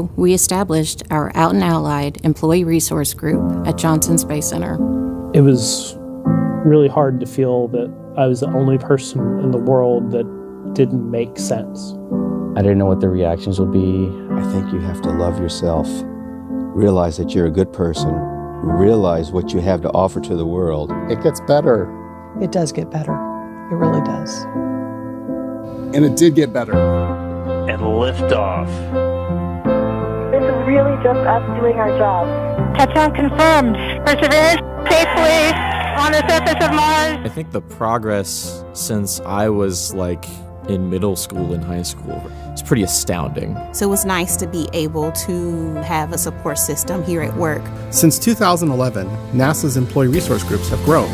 We established our Out and Allied Employee Resource Group at Johnson Space Center. It was really hard to feel that I was the only person in the world that didn't make sense. I didn't know what the reactions would be. I think you have to love yourself, realize that you're a good person, realize what you have to offer to the world. It gets better. It does get better. It really does. And it did get better. And liftoff. It's really just us doing our job. Touchdown confirmed. Perseverance safely on the surface of Mars. I think the progress since I was in middle school and high school is pretty astounding. So it was nice to be able to have a support system here at work. Since 2011, NASA's employee resource groups have grown.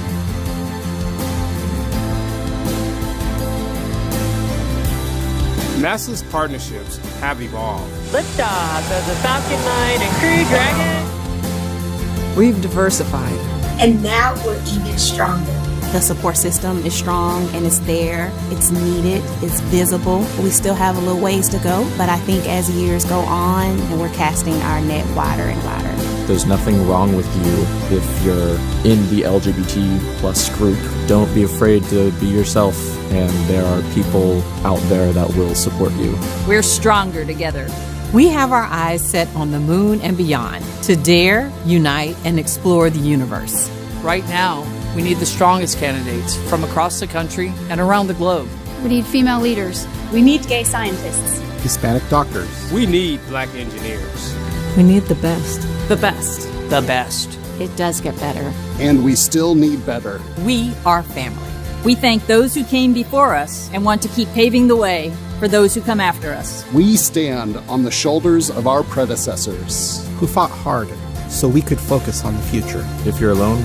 NASA's partnerships have evolved. Liftoff of the Falcon 9 and Crew Dragon. We've diversified. And now we're even stronger. The support system is strong and it's there, it's needed, it's visible. We still have a little ways to go, but I think as years go on and we're casting our net wider and wider. There's nothing wrong with you if you're in the LGBT plus group. Don't be afraid to be yourself, and there are people out there that will support you. We're stronger together. We have our eyes set on the moon and beyond to dare, unite, and explore the universe. Right now, we need the strongest candidates from across the country and around the globe. We need female leaders. We need gay scientists. Hispanic doctors. We need black engineers. We need the best. The best. The best. It does get better. And we still need better. We are family. We thank those who came before us and want to keep paving the way for those who come after us. We stand on the shoulders of our predecessors who fought hard so we could focus on the future. If you're alone,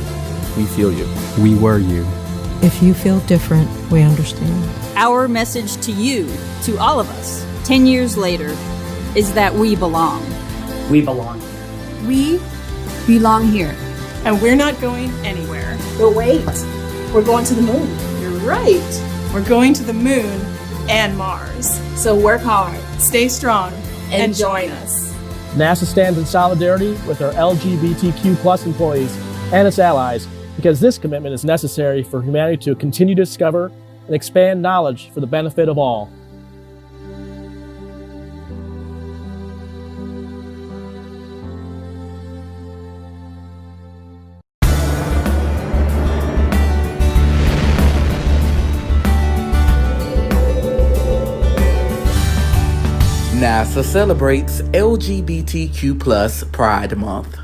we feel you. We were you. If you feel different, we understand. Our message to you, to all of us, 10 years later, is that we belong. We belong here. We belong here. And we're not going anywhere. But wait, we're going to the moon. You're right. We're going to the moon and Mars. So work hard, stay strong, and join us. NASA stands in solidarity with our LGBTQ plus employees and its allies because this commitment is necessary for humanity to continue to discover and expand knowledge for the benefit of all. NASA celebrates LGBTQ plus Pride Month.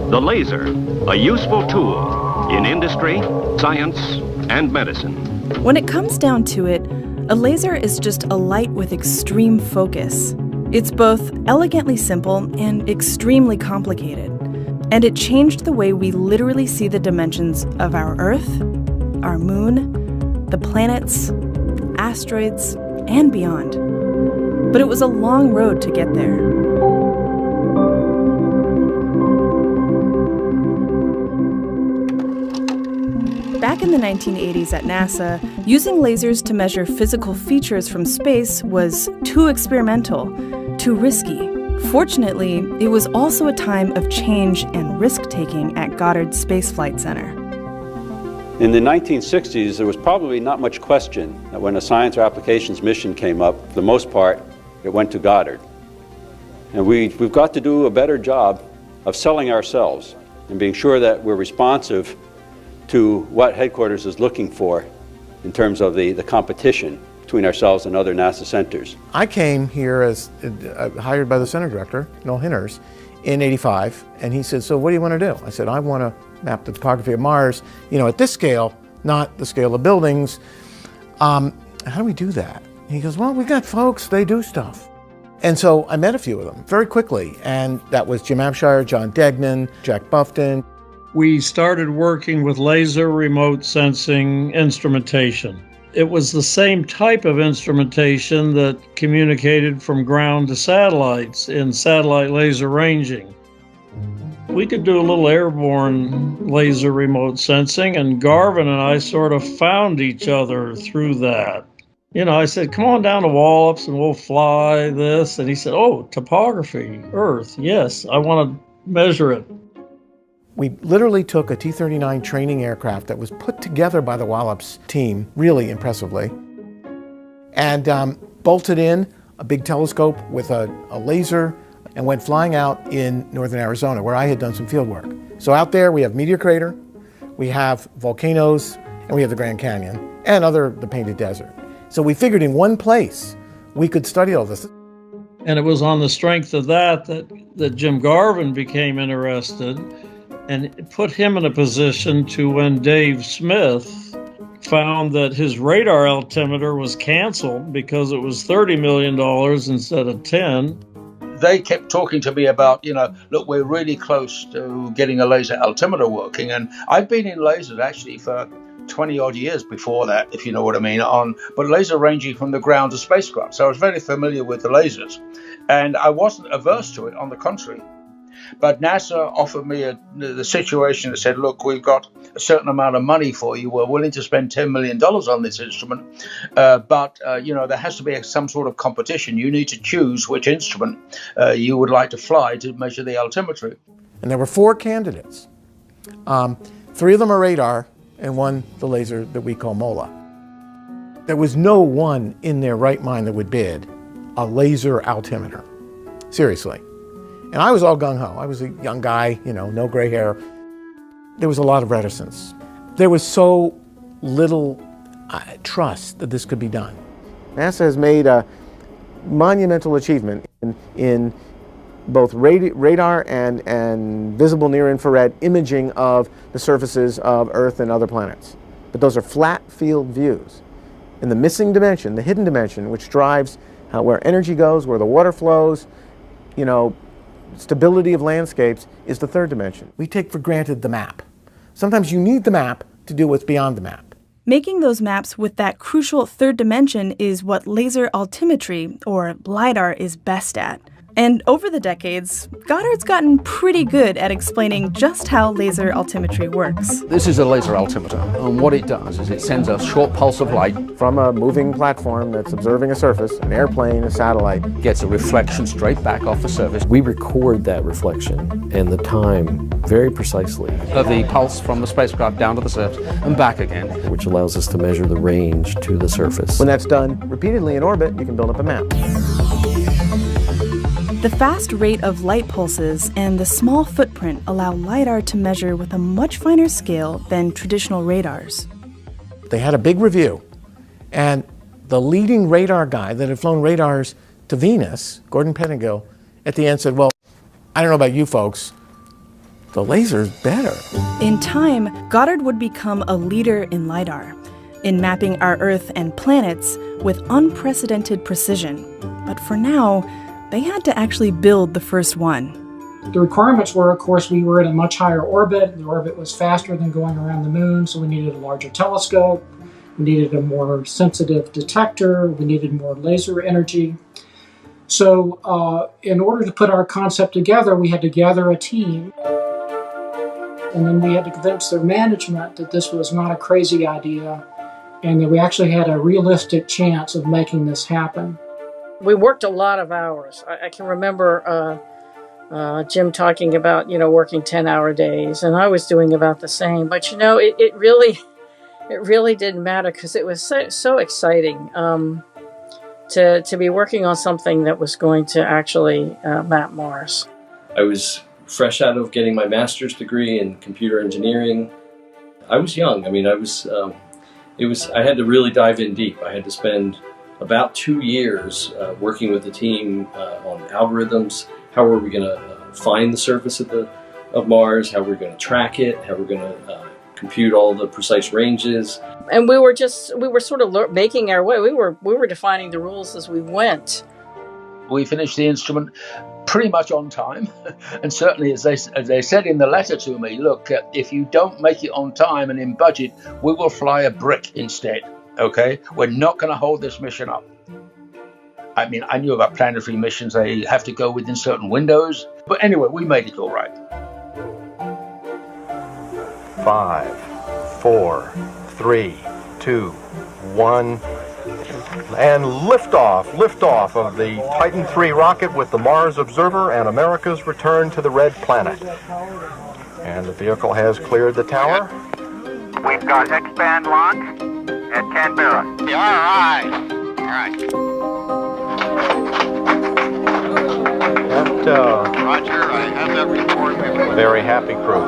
The laser, a useful tool in industry, science, and medicine. When it comes down to it, a laser is just a light with extreme focus. It's both elegantly simple and extremely complicated. And it changed the way we literally see the dimensions of our Earth, our moon, the planets, asteroids, and beyond. But it was a long road to get there. Back in the 1980s at NASA, using lasers to measure physical features from space was too experimental, too risky. Fortunately, it was also a time of change and risk-taking at Goddard Space Flight Center. In the 1960s, there was probably not much question that when a science or applications mission came up, for the most part, it went to Goddard. And we've got to do a better job of selling ourselves and being sure that we're responsive to what headquarters is looking for in terms of the competition between ourselves and other NASA centers. I came here as hired by the center director, Noel Hinners, in '85, and he said, so what do you want to do? I said, I want to map the topography of Mars, at this scale, not the scale of buildings. How do we do that? And he goes, well, we've got folks, they do stuff. And so I met a few of them very quickly, and that was Jim Abshire, John Degnan, Jack Buffton. We started working with laser remote sensing instrumentation. It was the same type of instrumentation that communicated from ground to satellites in satellite laser ranging. We could do a little airborne laser remote sensing, and Garvin and I sort of found each other through that. I said, come on down to Wallops and we'll fly this. And he said, oh, topography, Earth, yes, I want to measure it. We literally took a T-39 training aircraft that was put together by the Wallops team, really impressively, and bolted in a big telescope with a laser and went flying out in northern Arizona, where I had done some field work. So out there we have Meteor Crater, we have volcanoes, and we have the Grand Canyon, and the Painted Desert. So we figured in one place we could study all this. And it was on the strength of that Jim Garvin became interested, and it put him in a position to, when Dave Smith found that his radar altimeter was canceled because it was $30 million instead of 10. They kept talking to me about, look, we're really close to getting a laser altimeter working. And I've been in lasers actually for 20 odd years before that, if you know what I mean, but laser ranging from the ground to spacecraft. So I was very familiar with the lasers, and I wasn't averse to it, on the contrary. But NASA offered me the situation that said, look, we've got a certain amount of money for you. We're willing to spend $10 million on this instrument. But there has to be some sort of competition. You need to choose which instrument you would like to fly to measure the altimetry. And there were 4 candidates. 3 of them are radar, and 1 the laser that we call MOLA. There was no one in their right mind that would bid a laser altimeter. Seriously. And I was all gung-ho. I was a young guy, no gray hair. There was a lot of reticence. There was so little trust that this could be done. NASA has made a monumental achievement in both radar and visible near-infrared imaging of the surfaces of Earth and other planets. But those are flat field views. And the missing dimension, the hidden dimension, which drives where energy goes, where the water flows, stability of landscapes, is the third dimension. We take for granted the map. Sometimes you need the map to do what's beyond the map. Making those maps with that crucial third dimension is what laser altimetry, or LiDAR, is best at. And over the decades, Goddard's gotten pretty good at explaining just how laser altimetry works. This is a laser altimeter, and what it does is it sends a short pulse of light from a moving platform that's observing a surface, an airplane, a satellite, gets a reflection straight back off the surface. We record that reflection and the time very precisely. Of the pulse from the spacecraft down to the surface and back again. Which allows us to measure the range to the surface. When that's done repeatedly in orbit, you can build up a map. The fast rate of light pulses and the small footprint allow LiDAR to measure with a much finer scale than traditional radars. They had a big review, and the leading radar guy that had flown radars to Venus, Gordon Pettengill, at the end said, well, I don't know about you folks, the laser's better. In time, Goddard would become a leader in LiDAR, in mapping our Earth and planets with unprecedented precision. But for now, they had to actually build the first one. The requirements were, of course, we were in a much higher orbit. The orbit was faster than going around the moon, so we needed a larger telescope. We needed a more sensitive detector. We needed more laser energy. So in order to put our concept together, we had to gather a team. And then we had to convince their management that this was not a crazy idea and that we actually had a realistic chance of making this happen. We worked a lot of hours. I can remember Jim talking about, working 10-hour days, and I was doing about the same. But, it really didn't matter because it was so exciting to be working on something that was going to actually map Mars. I was fresh out of getting my master's degree in computer engineering. I was young. I had to really dive in deep. I had to spend about 2 years working with the team on algorithms. How are we going to find the surface of Mars? How we're going to track it? How we're going to compute all the precise ranges? And we were sort of making our way. We were defining the rules as we went. We finished the instrument pretty much on time, and certainly as they said in the letter to me, look, if you don't make it on time and in budget, we will fly a brick instead. Okay, we're not going to hold this mission up. I mean, I knew about planetary missions. They have to go within certain windows. But anyway, we made it all right. 5, 4, 3, 2, 1. And liftoff of the Titan III rocket with the Mars Observer and America's return to the Red Planet. And the vehicle has cleared the tower. We've got X-band launch at Canberra. All right. Roger, I have that report. Very happy crew.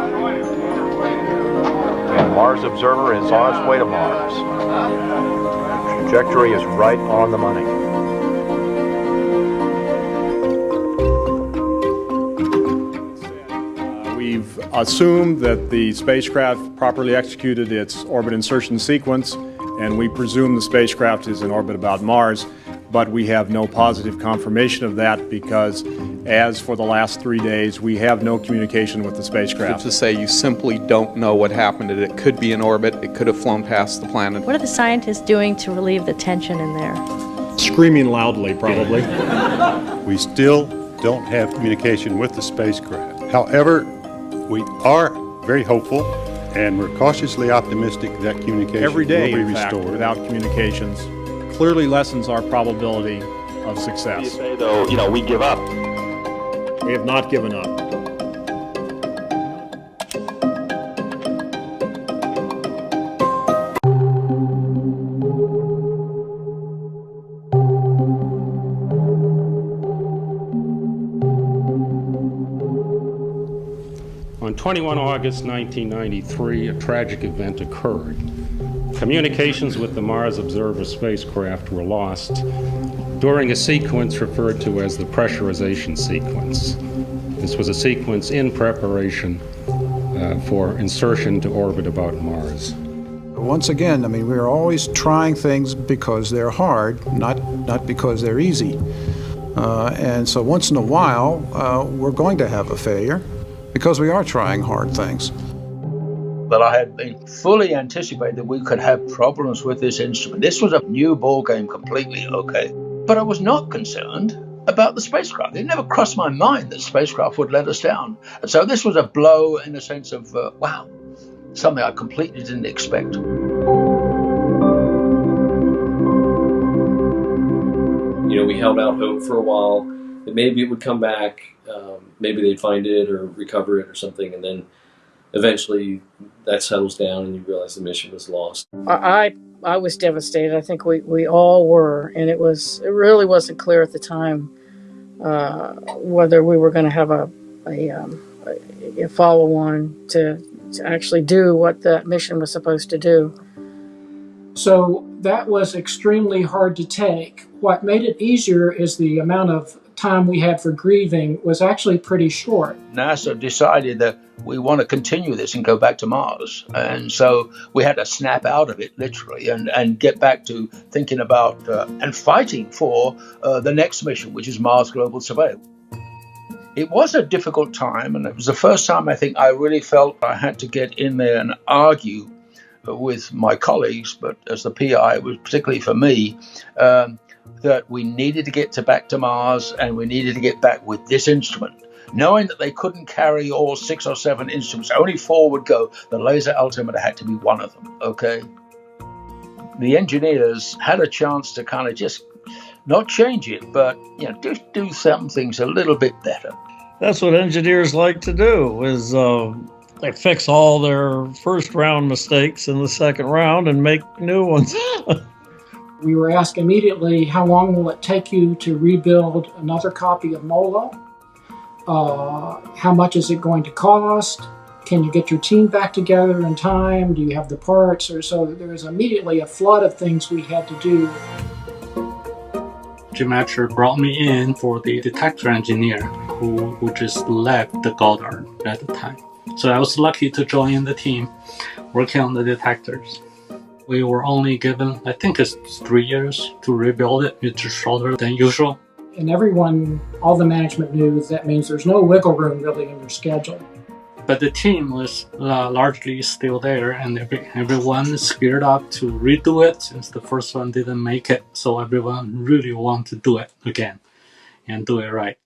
And Mars Observer is on its way to Mars. Trajectory is right on the money. We've assumed that the spacecraft properly executed its orbit insertion sequence, and we presume the spacecraft is in orbit about Mars, but we have no positive confirmation of that because, as for the last 3 days, we have no communication with the spacecraft. To say you simply don't know what happened. It could be in orbit. It could have flown past the planet. What are the scientists doing to relieve the tension in there? Screaming loudly, probably. We still don't have communication with the spacecraft. However, we are very hopeful and we're cautiously optimistic that communication Every day, will be in fact, restored. without communications clearly lessens our probability of success. You say, though, we give up. We have not given up. On 21 August 1993, a tragic event occurred. Communications with the Mars Observer spacecraft were lost during a sequence referred to as the pressurization sequence. This was a sequence in preparation for insertion to orbit about Mars. Once again, I mean, we're always trying things because they're hard, not because they're easy. And so once in a while, we're going to have a failure because we are trying hard things. But I had been fully anticipated that we could have problems with this instrument. This was a new ball game completely, okay? But I was not concerned about the spacecraft. It never crossed my mind that spacecraft would let us down. And so this was a blow in the sense of, wow, something I completely didn't expect. We held out hope for a while that maybe it would come back, maybe they'd find it or recover it or something, and then eventually that settles down and you realize the mission was lost. I was devastated. I think we all were, and it really wasn't clear at the time whether we were going to have a follow-on to actually do what that mission was supposed to do. So that was extremely hard to take. What made it easier is the amount of time we had for grieving was actually pretty short. NASA decided that we want to continue this and go back to Mars. And so we had to snap out of it, literally, and get back to thinking about and fighting for the next mission, which is Mars Global Surveillance. It was a difficult time, and it was the first time I think I really felt I had to get in there and argue with my colleagues, but as the PI, it was particularly for me, that we needed to get back to Mars and we needed to get back with this instrument. Knowing that they couldn't carry all 6 or 7 instruments, only 4 would go, the laser altimeter had to be one of them, okay? The engineers had a chance to kind of just not change it, but just do some things a little bit better. That's what engineers like to do, is they fix all their first round mistakes in the second round and make new ones. We were asked immediately, how long will it take you to rebuild another copy of MOLA? How much is it going to cost? Can you get your team back together in time? Do you have the parts? So there was immediately a flood of things we had to do. Jim Etcher brought me in for the detector engineer who just left the Goddard at the time. So I was lucky to join the team working on the detectors. We were only given, I think it's 3 years to rebuild it. It's shorter than usual. And everyone, all the management knew that means there's no wiggle room really in your schedule. But the team was largely still there, and everyone is geared up to redo it since the first one didn't make it. So everyone really wants to do it again and do it right.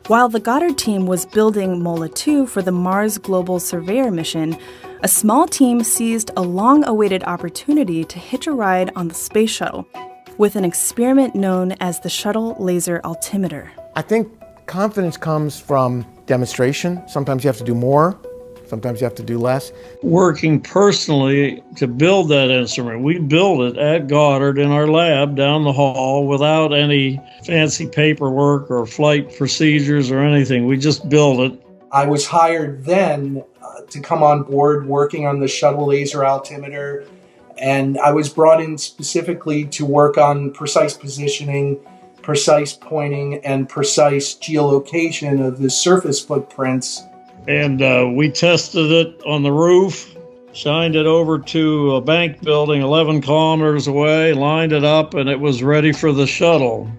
While the Goddard team was building MOLA 2 for the Mars Global Surveyor mission, a small team seized a long-awaited opportunity to hitch a ride on the space shuttle with an experiment known as the Shuttle Laser Altimeter. I think confidence comes from demonstration. Sometimes you have to do more, sometimes you have to do less. Working personally to build that instrument, we built it at Goddard in our lab down the hall without any fancy paperwork or flight procedures or anything. We just built it. I was hired then to come on board working on the shuttle laser altimeter, and I was brought in specifically to work on precise positioning, precise pointing, and precise geolocation of the surface footprints. And we tested it on the roof, shined it over to a bank building 11 kilometers away, lined it up, and it was ready for the shuttle.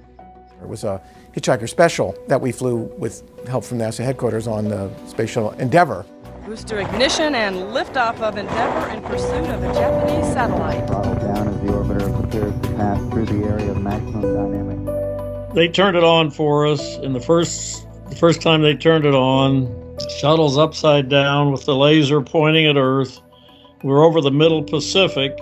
There was a Hitchhiker Special that we flew with help from NASA headquarters on the Space Shuttle Endeavour. Booster ignition and liftoff of Endeavour in pursuit of a Japanese satellite. Throttle down as the orbiter prepares to pass through the area of maximum dynamic. They turned it on for us, and the first time they turned it on, the shuttle's upside down with the laser pointing at Earth. We're over the middle Pacific.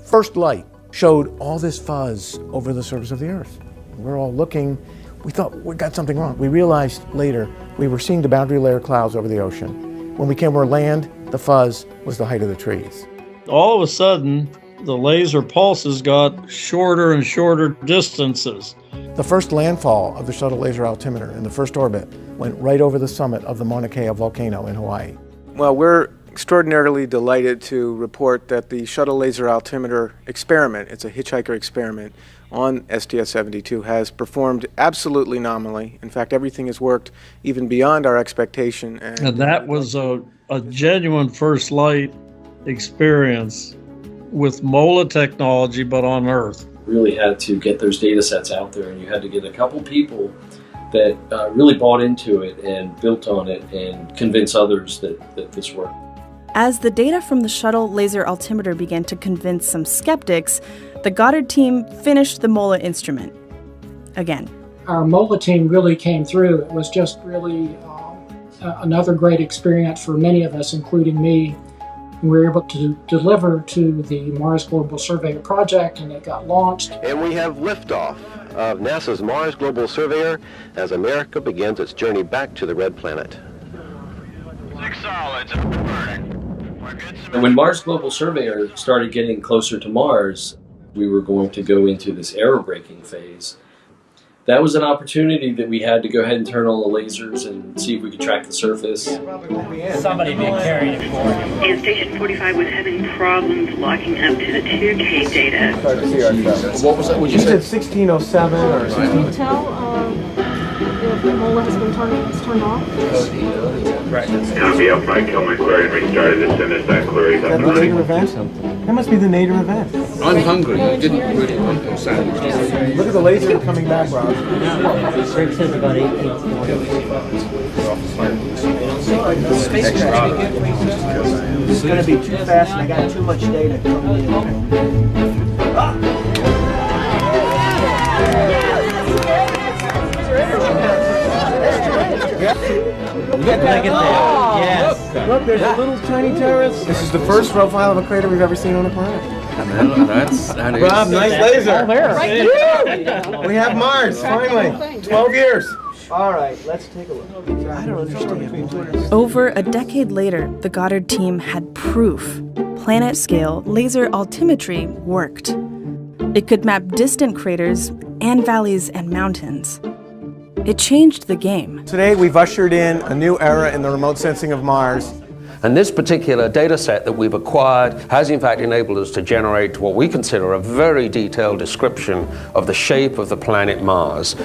First light showed all this fuzz over the surface of the Earth. We're all looking. We thought we got something wrong. We realized later we were seeing the boundary layer clouds over the ocean. When we came over land, the fuzz was the height of the trees. All of a sudden, the laser pulses got shorter and shorter distances. The first landfall of the shuttle laser altimeter in the first orbit went right over the summit of the Mauna Kea volcano in Hawaii. Well, we're extraordinarily delighted to report that the shuttle laser altimeter experiment, it's a hitchhiker experiment on STS-72, has performed absolutely nominally. In fact, everything has worked even beyond our expectation. And that was a genuine first light experience with MOLA technology, but on Earth. Really had to get those data sets out there, and you had to get a couple people that really bought into it and built on it and convince others that this worked. As the data from the shuttle laser altimeter began to convince some skeptics, the Goddard team finished the MOLA instrument again. Our MOLA team really came through. It was just really another great experience for many of us, including me. We were able to deliver to the Mars Global Surveyor project, and it got launched. And we have liftoff of NASA's Mars Global Surveyor as America begins its journey back to the red planet. 6 solids burning. And when Mars Global Surveyor started getting closer to Mars, we were going to go into this aerobraking phase. That was an opportunity that we had to go ahead and turn on the lasers and see if we could track the surface. Somebody being carried it forward. And Station 45 was having problems locking up to the 2K data. What was that? You said 1607 or 16... Tell if the MOLA has been turned off. Copy up, Mike. Kill my query and restarted as soon as that query's up. Is that the nadir event? That must be the nadir event. I'm hungry. I didn't really want no sandwich. Look at the laser coming back, Rob. Rick says about 18. It's going to be too fast and I got too much data. Look, there's a little tiny terrace. This is the first profile of a crater we've ever seen on the planet. That is. Rob, nice laser. Oh, there. We have Mars, finally. 12 years. All right, let's take a look. I don't understand. Over a decade later, the Goddard team had proof. Planet-scale laser altimetry worked. It could map distant craters and valleys and mountains. It changed the game. Today, we've ushered in a new era in the remote sensing of Mars. And this particular data set that we've acquired has in fact enabled us to generate what we consider a very detailed description of the shape of the planet Mars.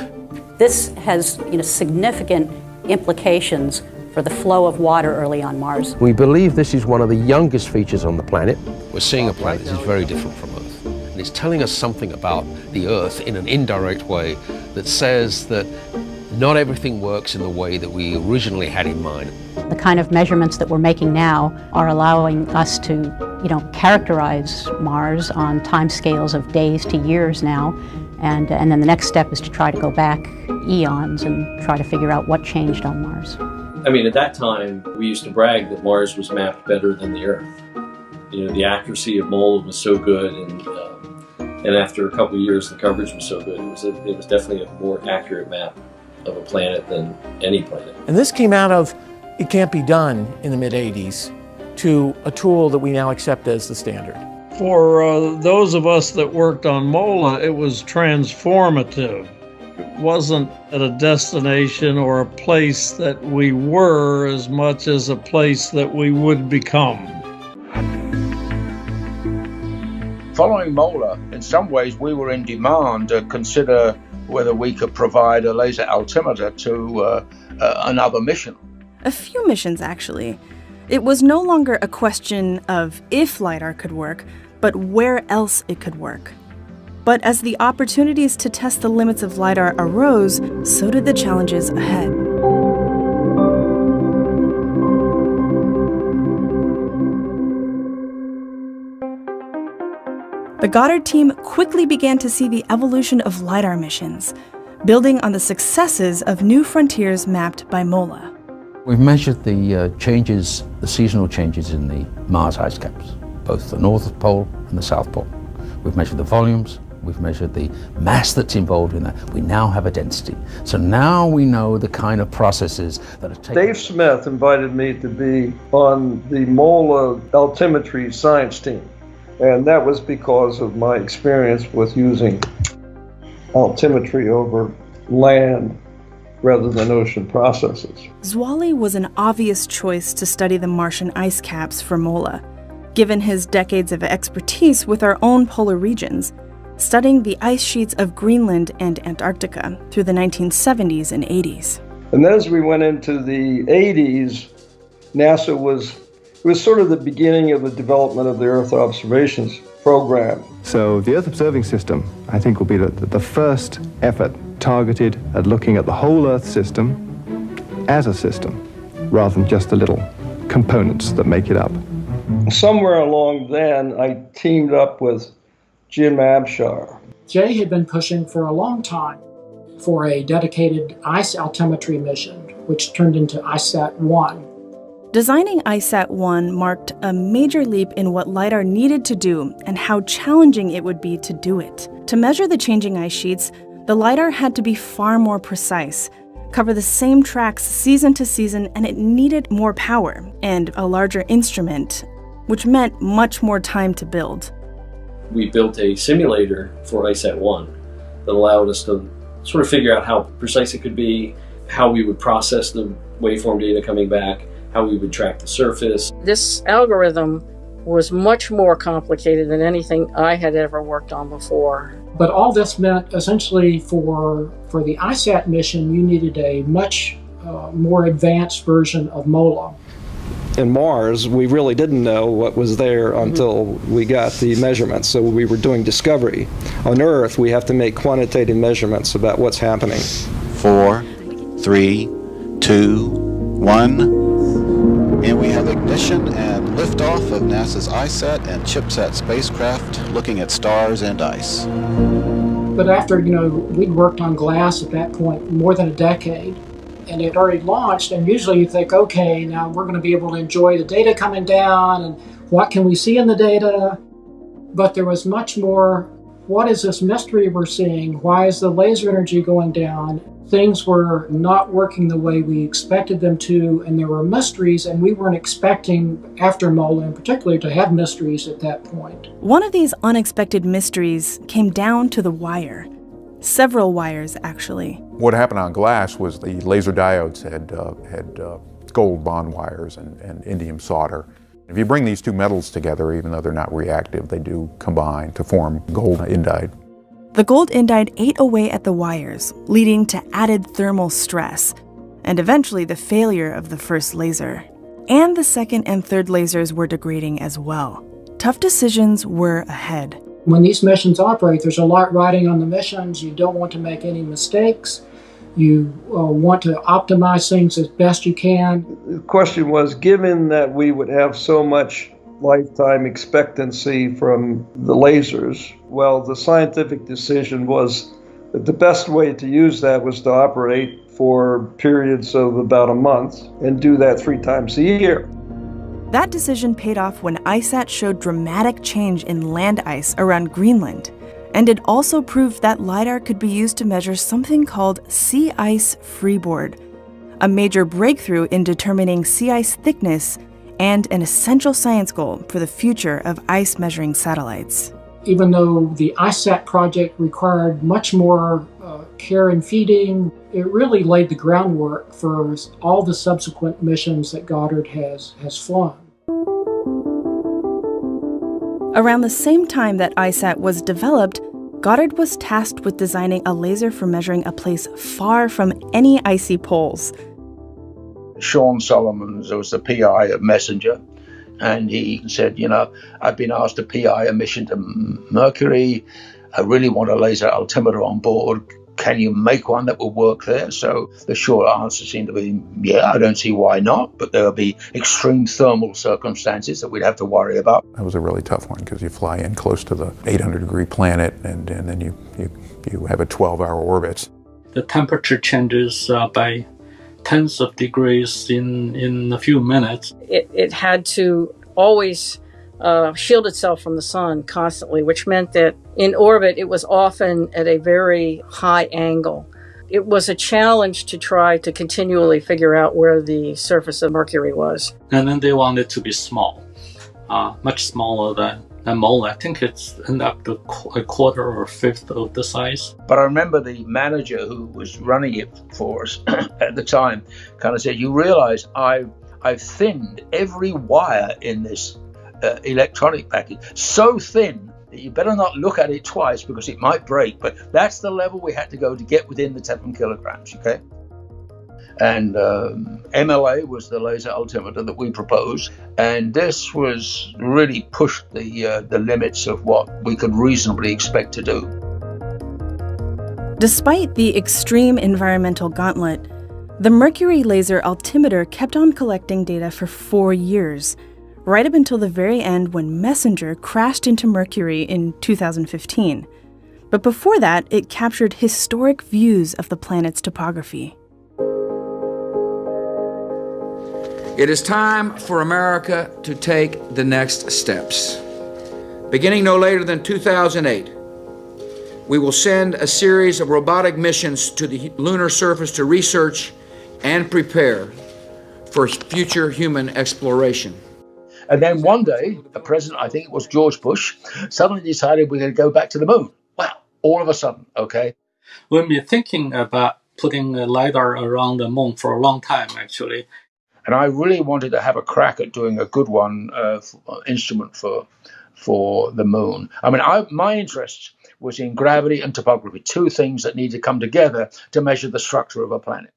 This has significant implications for the flow of water early on Mars. We believe this is one of the youngest features on the planet. We're seeing a planet that is very different from Earth. And it's telling us something about the Earth in an indirect way that says that not everything works in the way that we originally had in mind. The kind of measurements that we're making now are allowing us to, characterize Mars on timescales of days to years now. And then the next step is to try to go back eons and try to figure out what changed on Mars. I mean, at that time, we used to brag that Mars was mapped better than the Earth. The accuracy of MOLA was so good, and after a couple of years, the coverage was so good. It was definitely a more accurate map of a planet than any planet. And this came out of it can't be done in the mid-'80s to a tool that we now accept as the standard. For those of us that worked on MOLA, it was transformative. It wasn't at a destination or a place that we were as much as a place that we would become. Following MOLA, in some ways we were in demand to consider whether we could provide a laser altimeter to another mission. A few missions, actually. It was no longer a question of if LiDAR could work, but where else it could work. But as the opportunities to test the limits of LiDAR arose, so did the challenges ahead. The Goddard team quickly began to see the evolution of LiDAR missions, building on the successes of new frontiers mapped by MOLA. We've measured the changes, the seasonal changes in the Mars ice caps, both the North Pole and the South Pole. We've measured the volumes, we've measured the mass that's involved in that. We now have a density. So now we know the kind of processes that are taking. Dave Smith invited me to be on the MOLA altimetry science team. And that was because of my experience with using altimetry over land rather than ocean processes. Zwally was an obvious choice to study the Martian ice caps for MOLA, given his decades of expertise with our own polar regions, studying the ice sheets of Greenland and Antarctica through the 1970s and 80s. And then as we went into the 80s, NASA was sort of the beginning of the development of the Earth observations program. So the Earth observing system, I think, will be the first effort targeted at looking at the whole Earth system as a system, rather than just the little components that make it up. Somewhere along then, I teamed up with Jim Abshar. Jay had been pushing for a long time for a dedicated ice altimetry mission, which turned into ICESat-1. Designing ICESat-1 marked a major leap in what LiDAR needed to do and how challenging it would be to do it. To measure the changing ice sheets, the LiDAR had to be far more precise, cover the same tracks season to season, and it needed more power and a larger instrument, which meant much more time to build. We built a simulator for ICESat-1 that allowed us to sort of figure out how precise it could be, how we would process the waveform data coming back, how we would track the surface. This algorithm was much more complicated than anything I had ever worked on before. But all this meant essentially for the ICESat mission, you needed a much more advanced version of MOLA. In Mars, we really didn't know what was there until we got the measurements, so we were doing discovery. On Earth, we have to make quantitative measurements about what's happening. 4, 3, 2, 1. And we have ignition and liftoff of NASA's ICESat and ChipSat spacecraft looking at stars and ice. But after, we'd worked on glass at that point more than a decade, and it already launched, and usually you think, okay, now we're going to be able to enjoy the data coming down, and what can we see in the data? But there was much more, what is this mystery we're seeing? Why is the laser energy going down? Things were not working the way we expected them to, and there were mysteries, and we weren't expecting, after MOLA in particular, to have mysteries at that point. One of these unexpected mysteries came down to the wire. Several wires, actually. What happened on glass was the laser diodes had gold bond wires and indium solder. If you bring these two metals together, even though they're not reactive, they do combine to form gold indide. The gold indide ate away at the wires, leading to added thermal stress, and eventually the failure of the first laser. And the second and third lasers were degrading as well. Tough decisions were ahead. When these missions operate, there's a lot riding on the missions. You don't want to make any mistakes. You want to optimize things as best you can. The question was, given that we would have so much lifetime expectancy from the lasers, well, the scientific decision was that the best way to use that was to operate for periods of about a month and do that 3 times a year. That decision paid off when ISAT showed dramatic change in land ice around Greenland. And it also proved that LiDAR could be used to measure something called sea ice freeboard, a major breakthrough in determining sea ice thickness and an essential science goal for the future of ice measuring satellites. Even though the ISAT project required much more care and feeding, it really laid the groundwork for all the subsequent missions that Goddard has flown. Around the same time that ISAT was developed, Goddard was tasked with designing a laser for measuring a place far from any icy poles. Sean Solomons was the PI of Messenger, and he said, you know, I've been asked to PI a mission to Mercury. I really want a laser altimeter on board. Can you make one that will work there? So the short answer seemed to be, yeah, I don't see why not, but there will be extreme thermal circumstances that we'd have to worry about. That was a really tough one because you fly in close to the 800-degree planet and then you have a 12-hour orbit. The temperature changes by tens of degrees in a few minutes. It had to always shield itself from the sun constantly, which meant that in orbit it was often at a very high angle. It was a challenge to try to continually figure out where the surface of Mercury was. And then they wanted it to be small, much smaller than Mole. I think it's ended up to a quarter or a fifth of the size. But I remember the manager who was running it for us at the time kind of said, you realize I've thinned every wire in this electronic package so thin that you better not look at it twice because it might break. But that's the level we had to go to get within the 7 kilograms, okay? And MLA was the laser altimeter that we proposed, and this was really pushed the limits of what we could reasonably expect to do. Despite the extreme environmental gauntlet, the Mercury laser altimeter kept on collecting data for 4 years, right up until the very end when Messenger crashed into Mercury in 2015. But before that, it captured historic views of the planet's topography. It is time for America to take the next steps. Beginning no later than 2008, we will send a series of robotic missions to the lunar surface to research and prepare for future human exploration. And then one day, the president, I think it was George Bush, suddenly decided we're going to go back to the moon. Wow, all of a sudden, okay? We've been thinking about putting a LiDAR around the moon for a long time, actually. And I really wanted to have a crack at doing a good one, instrument for the moon. I mean, my interest was in gravity and topography, 2 things that need to come together to measure the structure of a planet.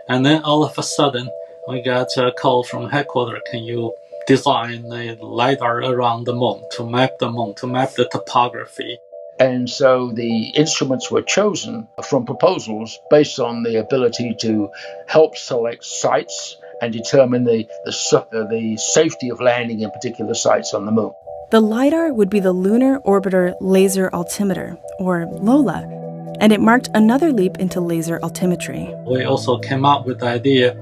And then all of a sudden, we got a call from headquarters. Can you design a LiDAR around the moon, to map the topography? And so the instruments were chosen from proposals based on the ability to help select sites and determine the safety of landing in particular sites on the moon. The LiDAR would be the Lunar Orbiter Laser Altimeter, or LOLA, and it marked another leap into laser altimetry. We also came up with the idea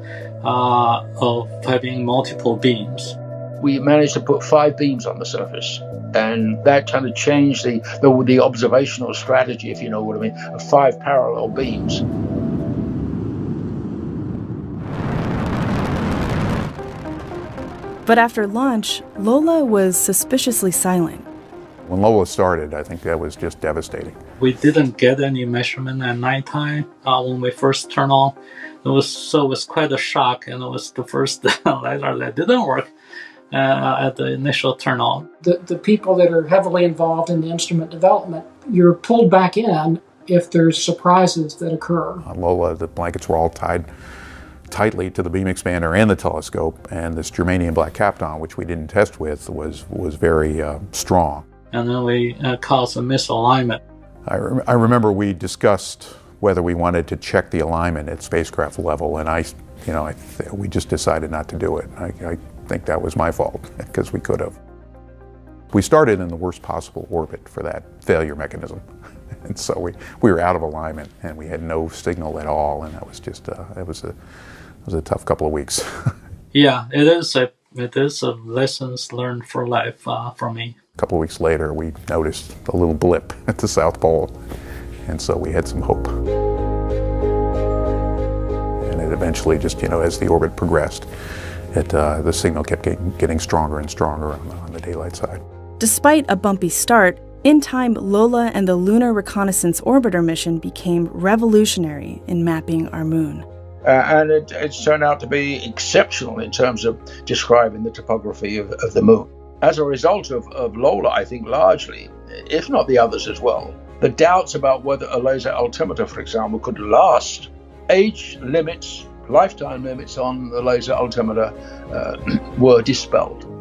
of having multiple beams. We managed to put 5 beams on the surface, and that kind of changed the observational strategy, if you know what I mean, of 5 parallel beams. But after launch, Lola was suspiciously silent. When Lola started, I think that was just devastating. We didn't get any measurement at nighttime when we first turned on. It was quite a shock, and it was the first LiDAR that didn't work at the initial turn on. The people that are heavily involved in the instrument development, you're pulled back in if there's surprises that occur. On Lola, the blankets were all tied tightly to the beam expander and the telescope, and this germanium black kapton, which we didn't test with, was very strong. And then we caused a misalignment. I remember we discussed whether we wanted to check the alignment at spacecraft level, and we just decided not to do it. I think that was my fault, because we could have. We started in the worst possible orbit for that failure mechanism. And so we were out of alignment, and we had no signal at all, and that was just it was a tough couple of weeks. Yeah, it is a lessons learned for life for me. A couple of weeks later, we noticed a little blip at the South Pole, and so we had some hope. And it eventually just, as the orbit progressed, the signal kept getting stronger and stronger on the daylight side. Despite a bumpy start, in time, Lola and the Lunar Reconnaissance Orbiter mission became revolutionary in mapping our moon. And it's turned out to be exceptional in terms of describing the topography of the moon. As a result of Lola, I think largely, if not the others as well, the doubts about whether a laser altimeter, for example, could last, age limits, lifetime limits on the laser altimeter were dispelled.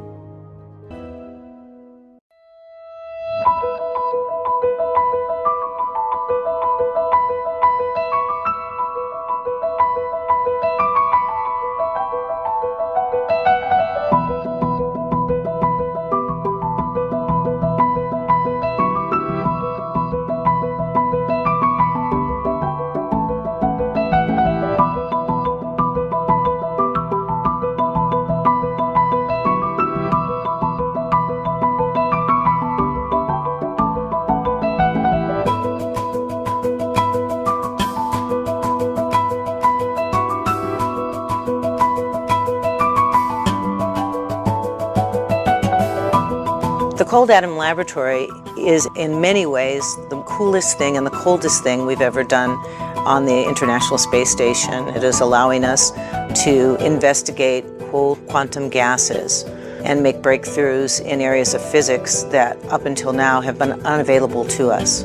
The Cold Atom Laboratory is in many ways the coolest thing and the coldest thing we've ever done on the International Space Station. It is allowing us to investigate cold quantum gases and make breakthroughs in areas of physics that up until now have been unavailable to us.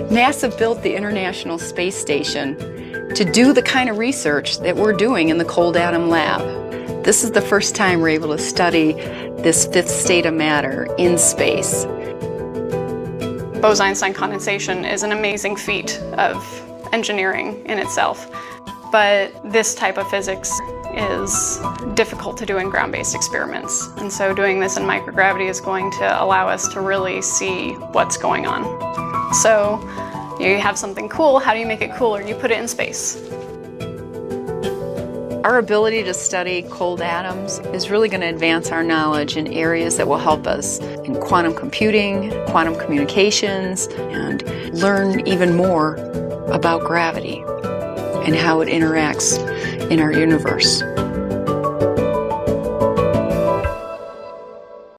NASA built the International Space Station to do the kind of research that we're doing in the Cold Atom Lab. This is the first time we're able to study this fifth state of matter in space. Bose-Einstein condensation is an amazing feat of engineering in itself, but this type of physics is difficult to do in ground-based experiments. And so doing this in microgravity is going to allow us to really see what's going on. So you have something cool, how do you make it cooler? You put it in space. Our ability to study cold atoms is really going to advance our knowledge in areas that will help us in quantum computing, quantum communications, and learn even more about gravity and how it interacts in our universe.